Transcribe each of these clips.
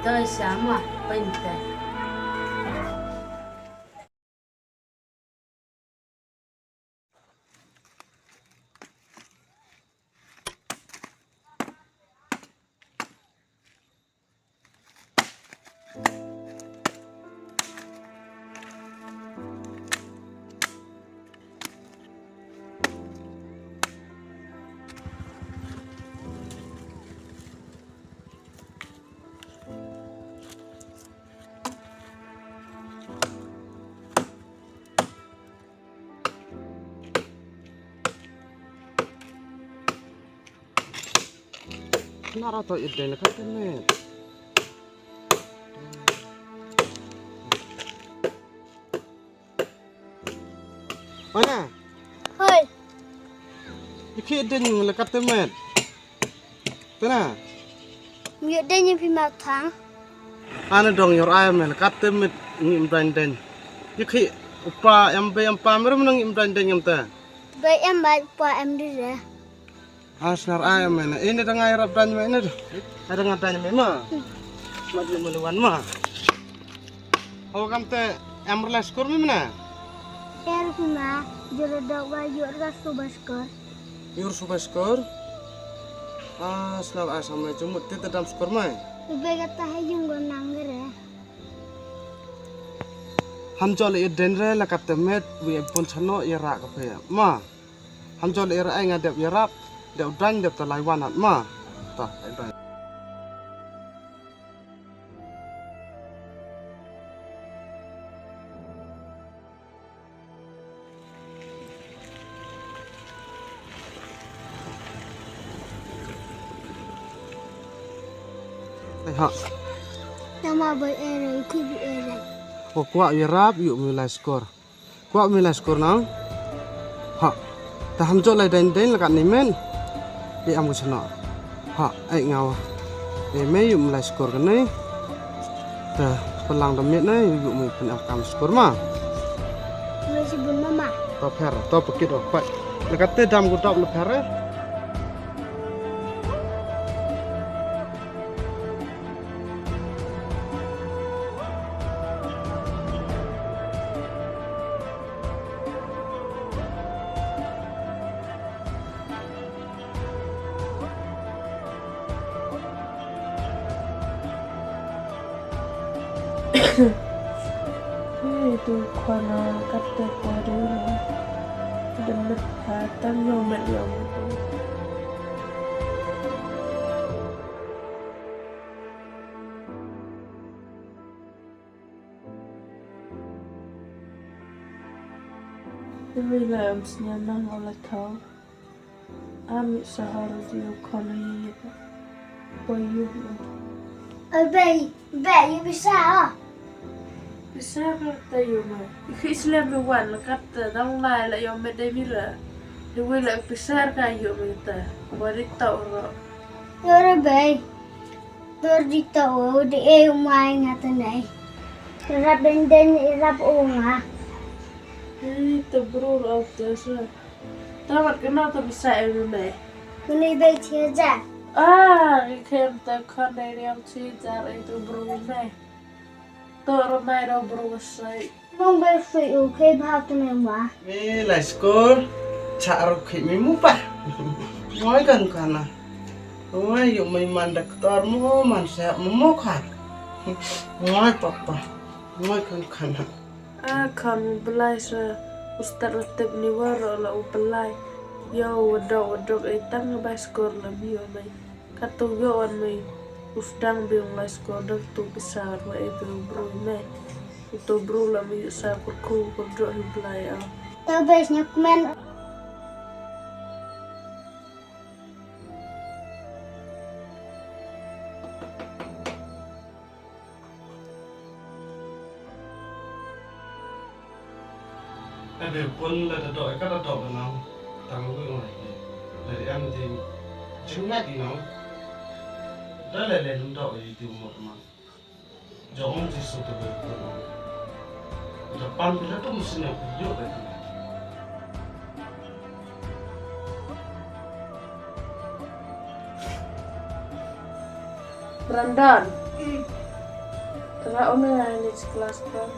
tới sáng mà bình tĩnh. Nara to ide na katemet. Mana? Hoi, Iki ide ni la katemet. Tena? việc đây như phim màu tháng. Ana dong yor ayam la katemet ngim dan. Iki upa empa merum nang ngim dan ta. Vậy em bảo qua em đi ra. Asnar ayam na. Ini dang ayam dan me ini. Ada ngadan me ma. Maju meluan ma. Hawa kam te amrlas kur me mana? Em phim mà, giờ đọc và giờ ra số bát cờ. Yur subas skor. Asnar asam me jumut te dam skor mai. Vậy kata hay dùng con nang ra. Hamjol iden re la katemet wi pun chano ira ka phe ma hamjol ira ai ngadep yarap de udan de talai wanat ma ta ai ha Nama bởi em rồi khi bị em rồi. ko kwa yarap yu milai skor kwa milai skor na ha ta hamjol lai den la kat ni men di am chano ha ai ngau e me yu milai skor kan ni ta pelang da met nai yu mi pun am kam skor ma Người chỉ buồn mama. to pher to pakit ok pai la kat te dam ko top la pher Itu kena kata pada demet hatam yang meliam itu. Bila amsnya nang oleh kau, amit seharus dia kena hidup. Bayuh. Vậy như bị sao? Bisa kata yoma. Islam bewan kata dang lai la yoma de mila. De wila besar ka yoma ta. Bari tau ro. Rồi vậy. Tôi đi tàu đi em mai ngã tới này. Rap den rap ong à. Ta bro au ta sa. Tamat kenal ta bisa yoma. Ini bay chia ra. Ikem ta kanda yang cijar itu bro mai. Toro mai ro bro sai. Mong bay phải ok bao cho này mà. milai skor charo khi mi mu pa ngoi kan kana ngoi yu mi mandak tor mo man sa mo khat ngoi papa ngoi kan kana Kan belai sa ustad ratib ni waro la belai. Yo wadok ay tang ba skor la biyo mai. Katu yo an mai ustang biong la skor dak tu besar wa itu bro mai. Itu bro la mi sa perku perdo hi belai a. Tao bay nhắc men. ada pun ada doa kata doa nang tang lu ngai dari am di chunga di nang da le doa di umur ma jom di suatu betul depan bila tu mesti nak yuk betul Brandon. Tara ona ini kelas kan.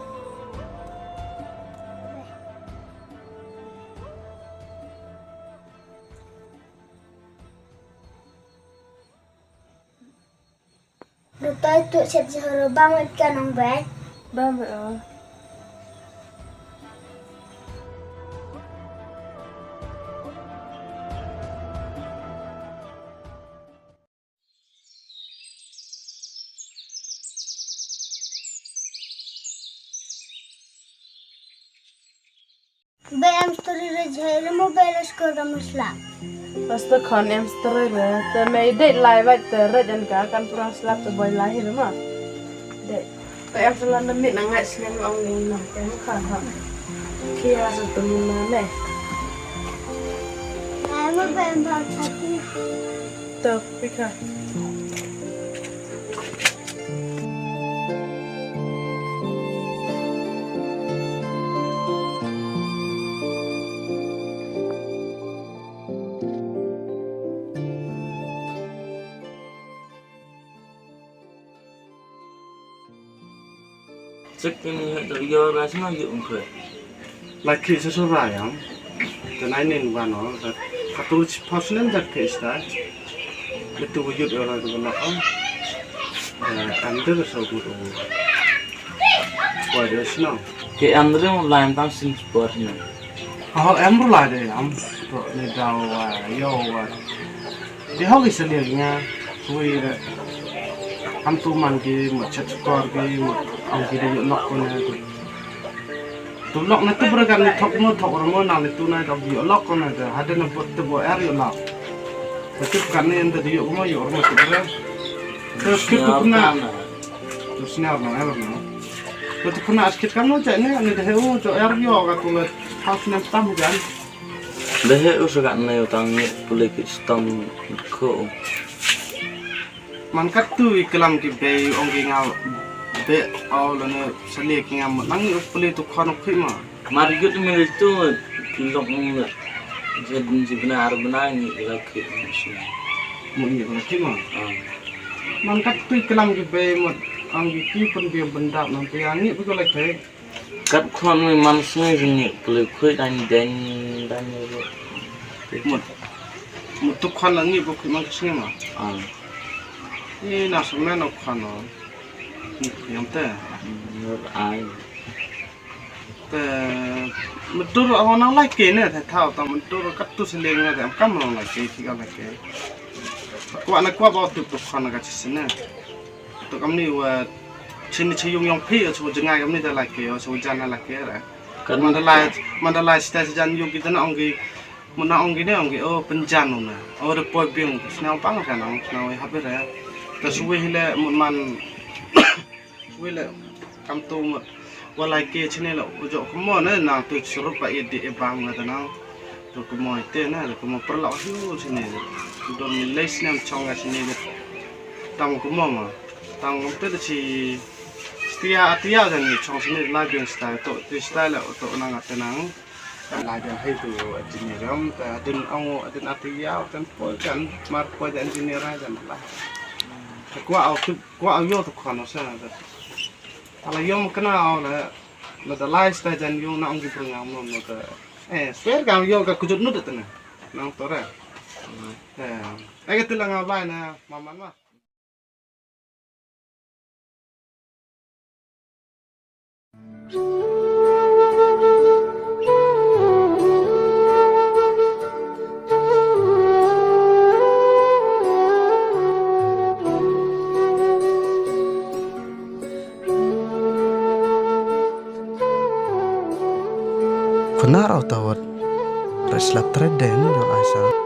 Duta itu siap banget kan Om Bay. Bame ah. Bay am story rejai mobile skor musla. Pasta kan em story le, te may date live at te red and ka kan pernah slap te boy lahir mah. Date. Te em selan demit nangat senen ong ni nah, te kan ha. Kia satu lima ne. Ay mobile bang satu. Te pika. Chắc cái này tự do ra xuống dụng khởi. Laki seseorang dan ini wano katulus pasien dak pesta itu wujud orang itu nak anda so good why there's no Cái em rất một làm tăng sinh sport này. em rula deh ni dau yo di hal iselinya suwi tu mangi macet skor ki mangi de yok nok kona tu lok na tu beragam ni thok mo na ni tu na dog yok lok kona de hada na bot tu bo er yok lok tu kan ni enda yok mo yok mo tu ber terus kita kena tu sinar na er no tu kena askit kan no ja ni de heu jo er yok ka tu le house na tam gan Đấy hết rồi các này tăng nhẹ boleh kita ko. Man kat tu iklam ki be ong ki ngal be au la ne sali ki ngam nang u puli tu khon khoi ma Mari kita milih tu pilok mula. Jadi sebenarnya benang lagi macam. mu ni la ki ma man kat tu iklam ki be mo ang ki pun bi benda man pe ani bu ko la ke Kat khuôn mình mang xuống như boleh khui dan itu. mu tu khon la ni bu ki ma ki ma Ah, ni na so me no khon no ni yam te menurut ai. mu tu ro nang la ke ne tha thao ta mu tu kat tu sali nga ta kam no la ke ki ga la ke kwa na kwa ba tu khon ga chi ne tu kam ni wa Sini ciyung yang pi, so jengai kami dah laki, so jangan laki lah. Kan Mandalay sita sejan yung kita na onggi, muna onggi ni onggi, oh penjan na, oh report biang, senang pang kan, senang hampir ya. Terus wihile man, wihile kam tu walai ke cini lo, ujo kemo na tu suruh pak di ebang na tanang, tu kemo itu na, tu kemo perlu hiu cini, tu nilai senang congga cini, tang kemo ma, tang itu si Tia dan chong sini lagi style tu style tu nang atenang lagi hai tu engineer dan ang dan atia dan poi kan mar poi dan engineer dan lah kuah yo tu kan sana kalau yo kena awal la da lifestyle dan yo nang gitu ngam no spare kan yo ka kujut nut tu nang tore tu lang awal na maman mah Benar atau reslap treden yang asa